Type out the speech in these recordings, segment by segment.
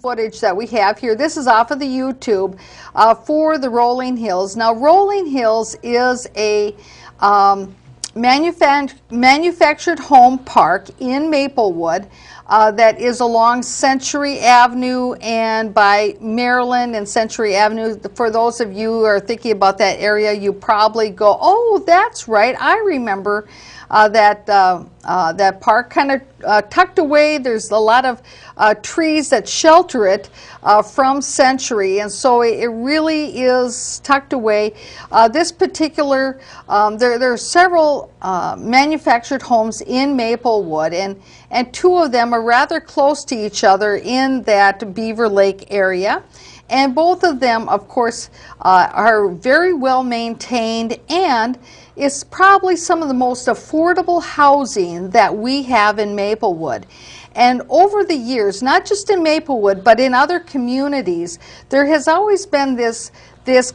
footage that we have here. This is off of the YouTube for the Rolling Hills. Now, Rolling Hills is a manufactured home park in Maplewood that is along Century Avenue and by Maryland and Century Avenue. For those of you who are thinking about that area, you probably go, oh, that's right, I remember that park, kind of tucked away. There's a lot of trees that shelter it from Century, and so it really is tucked away. This particular, there are several manufactured homes in Maplewood, and two of them are rather close to each other in that Beaver Lake area. And both of them, of course, are very well maintained, and it's probably some of the most affordable housing that we have in Maplewood. And over the years, not just in Maplewood, but in other communities, there has always been this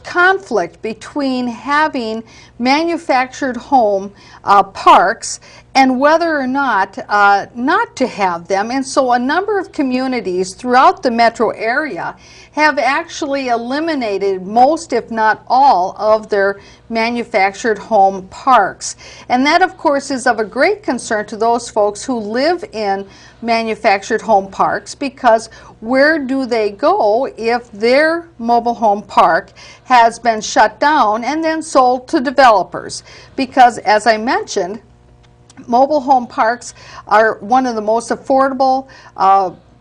conflict between having manufactured home parks and whether or not to have them. And so a number of communities throughout the metro area have actually eliminated most, if not all, of their manufactured home parks. And that, of course, is of a great concern to those folks who live in manufactured home parks, because where do they go if their mobile home park has been shut down and then sold to developers? Because, as I mentioned, mobile home parks are one of the most affordable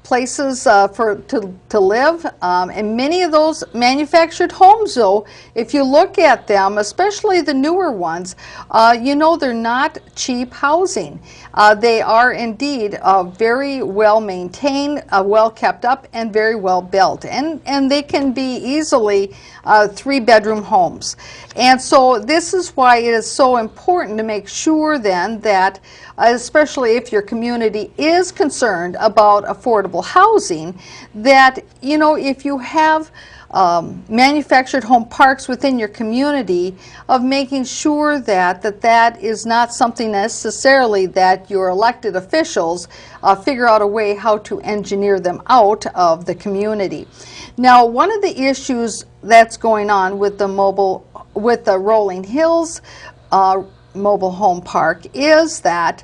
places to live, and many of those manufactured homes, though, if you look at them, especially the newer ones, you know they're not cheap housing. They are indeed very well maintained, well kept up, and very well built, and they can be easily 3-bedroom homes. And so this is why it is so important to make sure then that, especially if your community is concerned about affordable housing, that, you know, if you have manufactured home parks within your community, of making sure that that is not something necessarily that your elected officials figure out a way how to engineer them out of the community. Now, one of the issues that's going on with the Rolling Hills mobile home park is that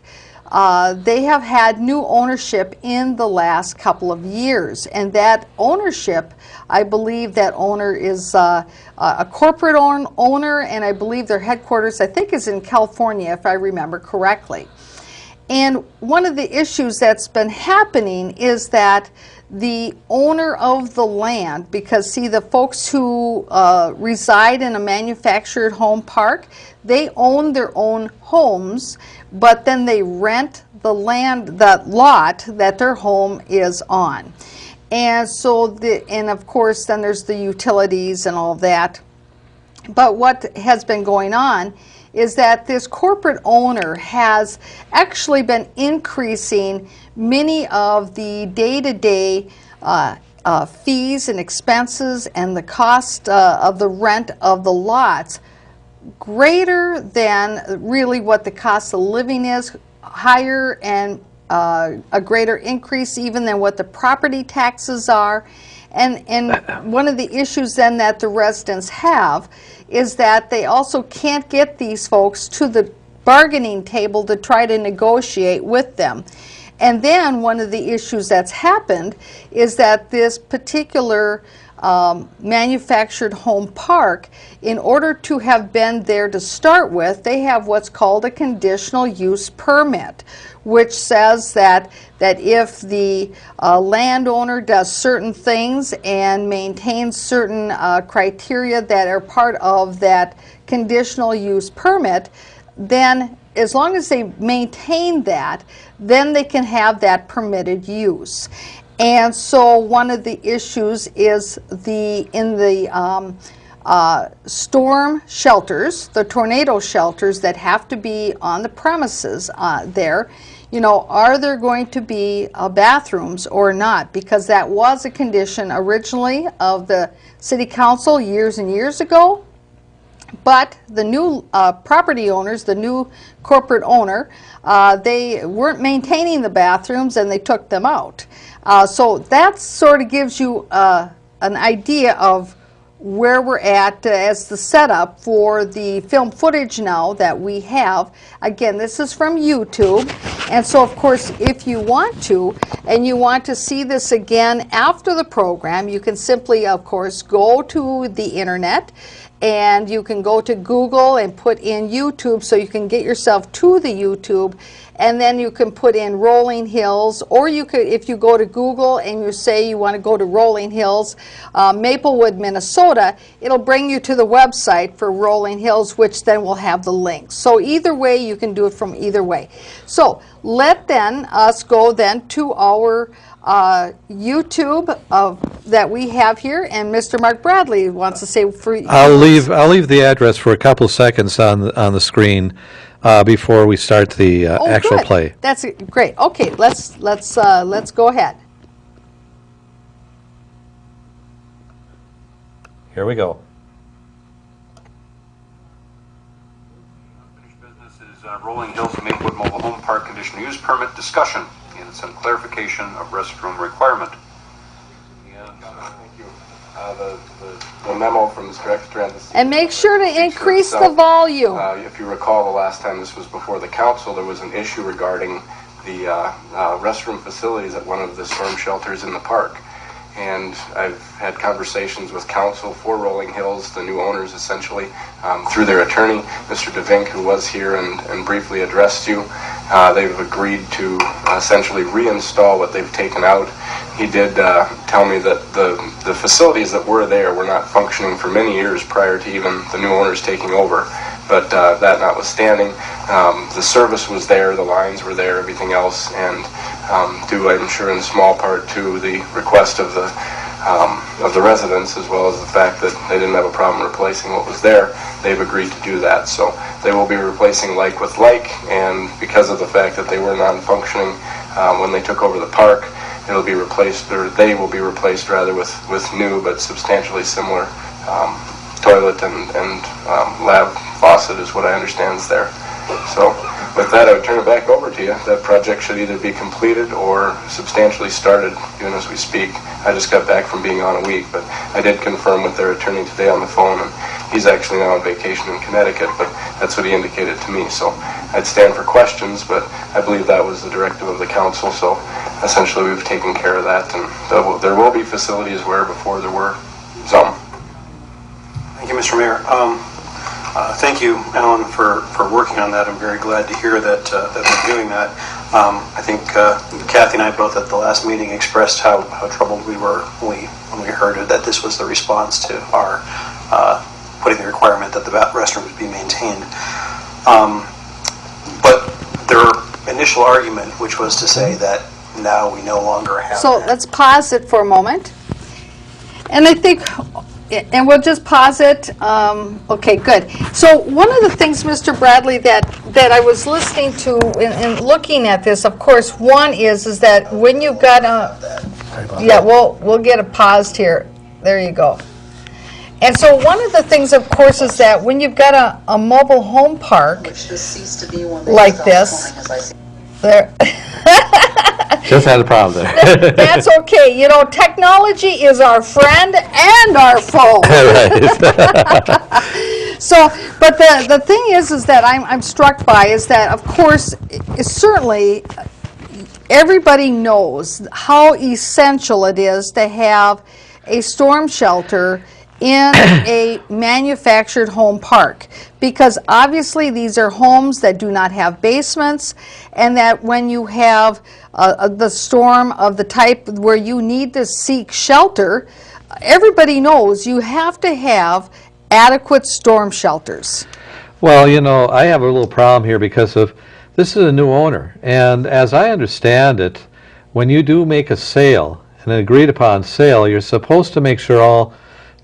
they have had new ownership in the last couple of years, and that ownership, I believe that owner is a corporate owner, and I believe their headquarters, I think, is in California, if I remember correctly. And one of the issues that's been happening is that the owner of the land, because see, the folks who reside in a manufactured home park, they own their own homes, but then they rent the land, that lot that their home is on. And so, and of course, then there's the utilities and all that. But what has been going on is that this corporate owner has actually been increasing many of the day-to-day fees and expenses and the cost of the rent of the lots greater than really what the cost of living is, higher, and a greater increase even than what the property taxes are. And one of the issues then that the residents have is that they also can't get these folks to the bargaining table to try to negotiate with them. And then one of the issues that's happened is that this particular manufactured home park, in order to have been there to start with, they have what's called a conditional use permit, which says that if the landowner does certain things and maintains certain criteria that are part of that conditional use permit, then as long as they maintain that, then they can have that permitted use. And so one of the issues is in the storm shelters, the tornado shelters that have to be on the premises there, you know, are there going to be bathrooms or not? Because that was a condition originally of the city council years and years ago. But the new property owners, the new corporate owner, they weren't maintaining the bathrooms and they took them out. So that sort of gives you an idea of where we're at as the setup for the film footage now that we have. Again, this is from YouTube, and so of course if you want to, and you want to see this again after the program, you can simply of course go to the internet, and you can go to Google and put in YouTube, so you can get yourself to the YouTube, and then you can put in Rolling Hills, or you could, if you go to Google and you say you want to go to Rolling Hills, Maplewood, Minnesota, it'll bring you to the website for Rolling Hills, which then will have the links. So either way, you can do it from either way. So let then us go then to our YouTube that we have here, and Mr. Mark Bradley wants to say for I'll leave the address for a couple seconds on the screen before we start the actual good. play. That's great. Okay, let's go ahead. Here we go. Business is Rolling Hills Maplewood Mobile Home Park Conditional Use Permit discussion and some clarification of restroom requirement. Thank you. The memo from Mr. Extrans. And make sure to increase the volume. If you recall, the last time this was before the council, there was an issue regarding the restroom facilities at one of the storm shelters in the park. And I've had conversations with council for Rolling Hills, the new owners essentially, through their attorney, Mr. DeVink, who was here and briefly addressed you. They've agreed to essentially reinstall what they've taken out. He did tell me that the facilities that were there were not functioning for many years prior to even the new owners taking over. But that notwithstanding, the service was there, the lines were there, everything else, and due, I'm sure, in small part to the request of the residents, as well as the fact that they didn't have a problem replacing what was there, they've agreed to do that. So they will be replacing like with like, and because of the fact that they were non-functioning when they took over the park, it'll be replaced, or they will be replaced rather, with new but substantially similar toilet and lab faucet is what I understand is there. So with that, I would turn it back over to you. That project should either be completed or substantially started even as we speak. I just got back from being on a week, but I did confirm with their attorney today on the phone, and he's actually now on vacation in Connecticut, but that's what he indicated to me. So I'd stand for questions, but I believe that was the directive of the council, so essentially we've taken care of that, and there will be facilities where before there were some. Thank you, Mr. Mayor. Thank you, Alan, for working on that. I'm very glad to hear that we're doing that. I think Kathy and I both at the last meeting expressed how troubled we were when we heard that this was the response to our putting the requirement that the restrooms be maintained. But their initial argument, which was to say that now we no longer have So that. let's pause it for a moment. And I think, and we'll just pause it. Okay, good. So one of the things, Mr. Bradley, that I was listening to and looking at this, of course, one is that when you've got yeah, we'll get it paused here. There you go. And so one of the things, of course, is that when you've got a mobile home park like this, there. Just had a problem there. That's okay. You know, technology is our friend and our foe. So, but the thing is that I'm struck by is that, of course, certainly everybody knows how essential it is to have a storm shelter in a manufactured home park, because obviously these are homes that do not have basements, and that when you have the storm of the type where you need to seek shelter, everybody knows you have to have adequate storm shelters. Well, you know, I have a little problem here because of this is a new owner, and as I understand it, when you do make a sale, an agreed upon sale, you're supposed to make sure all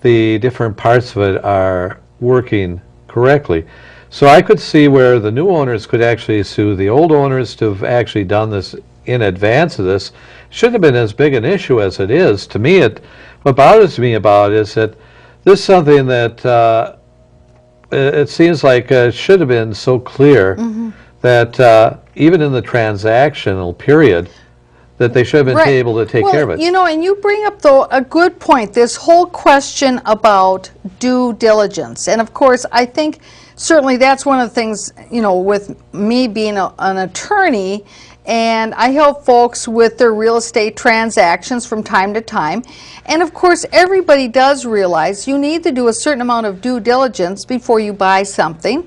the different parts of it are working correctly. So I could see where the new owners could actually sue the old owners to have actually done this in advance of this. Shouldn't have been as big an issue as it is. To me, what bothers me about it is that this is something that it seems like it should have been so clear that even in the transactional period, that they should have been Right. able to take Well, care of it. You know, and you bring up, though, a good point, this whole question about due diligence. And of course, I think certainly that's one of the things, you know, with me being an attorney, and I help folks with their real estate transactions from time to time. And of course, everybody does realize you need to do a certain amount of due diligence before you buy something.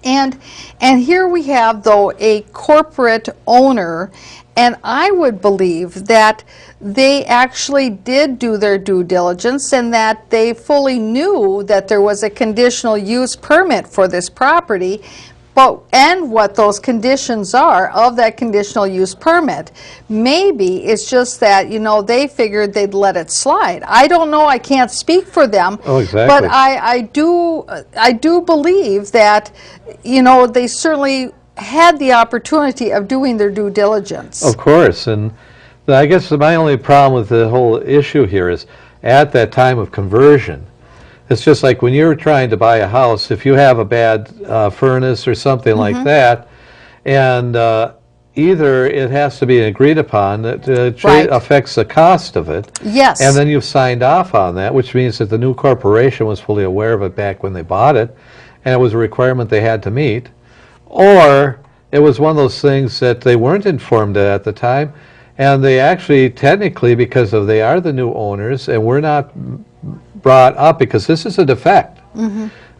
And here we have, though, a corporate owner, and I would believe that they actually did do their due diligence and that they fully knew that there was a conditional use permit for this property, and what those conditions are of that conditional use permit. Maybe it's just that, you know, they figured they'd let it slide. I don't know, I can't speak for them. Oh, exactly. But I do believe that, you know, they certainly had the opportunity of doing their due diligence. Of course, and I guess my only problem with the whole issue here is at that time of conversion, it's just like when you're trying to buy a house, if you have a bad furnace or something like that, and either it has to be agreed upon that Right. affects the cost of it, Yes. and then you've signed off on that, which means that the new corporation was fully aware of it back when they bought it, and it was a requirement they had to meet, or it was one of those things that they weren't informed at the time, and they actually technically, because they are the new owners, and we're not brought up because this is a defect,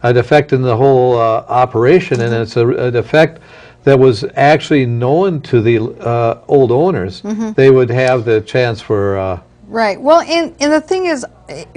a defect in the whole operation, and it's a defect that was actually known to the old owners. They would have the chance for Right. Well, and the thing is,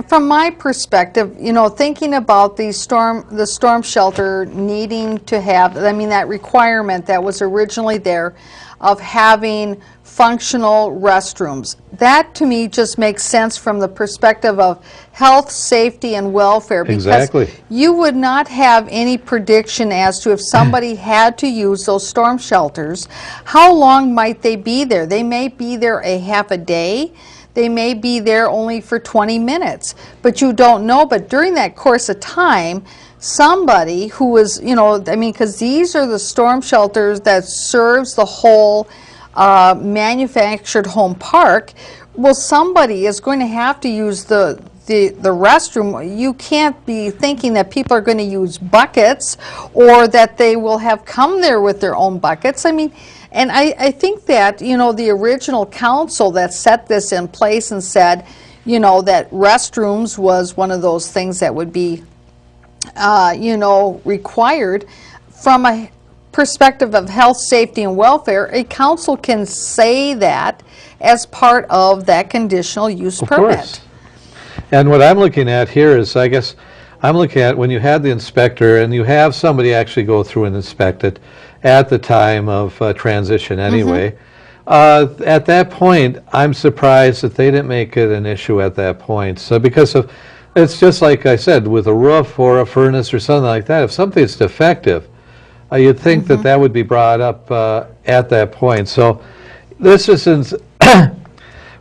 from my perspective, you know, thinking about the storm shelter needing to have, I mean, that requirement that was originally there of having functional restrooms. That to me just makes sense from the perspective of health, safety, and welfare, because Exactly. you would not have any prediction as to if somebody had to use those storm shelters, how long might they be there? They may be there a half a day. They may be there only for 20 minutes, but you don't know. But during that course of time, somebody who was, you know, I mean, because these are the storm shelters that serves the whole manufactured home park, well, somebody is going to have to use the restroom. You can't be thinking that people are going to use buckets or that they will have come there with their own buckets. I mean, and I think that, you know, the original council that set this in place and said, you know, that restrooms was one of those things that would be, you know, required from a perspective of health, safety, and welfare. A council can say that as part of that conditional use permit. course. And what I'm looking at here is, I guess, I'm looking at when you had the inspector and you have somebody actually go through and inspect it at the time of transition anyway. At that point, I'm surprised that they didn't make it an issue at that point. So because of, it's just like I said, with a roof or a furnace or something like that, if something's defective, you'd think that that would be brought up at that point. So this isn't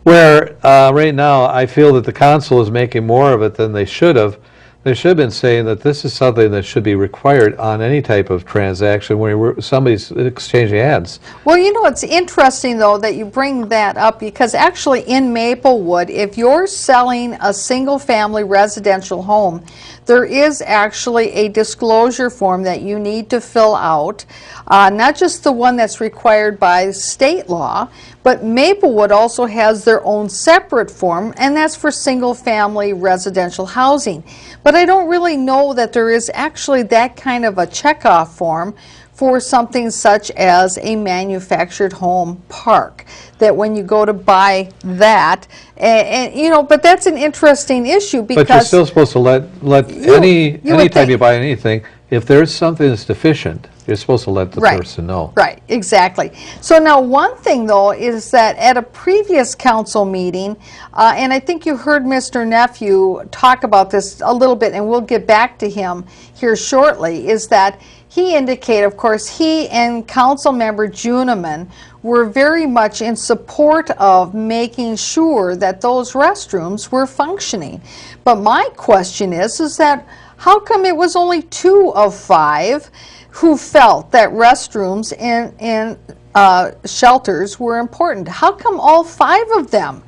where right now I feel that the council is making more of it than they should have. They should have been saying that this is something that should be required on any type of transaction where somebody's exchanging ads. Well, you know, it's interesting, though, that you bring that up, because actually in Maplewood, if you're selling a single-family residential home, there is actually a disclosure form that you need to fill out, not just the one that's required by state law, but Maplewood also has their own separate form, and that's for single-family residential housing. But I don't really know that there is actually that kind of a checkoff form for something such as a manufactured home park, that when you go to buy that, and you know, but that's an interesting issue, because But you're still supposed to let anytime you buy anything, if there's something that's deficient, you're supposed to let the person know. Right, exactly. So now one thing, though, is that at a previous council meeting, and I think you heard Mr. Nephew talk about this a little bit, and we'll get back to him here shortly, is that he indicated, of course, he and Council Member Juniman were very much in support of making sure that those restrooms were functioning. But my question is that how come it was only 2 of 5 who felt that restrooms in shelters were important? How come all 5 of them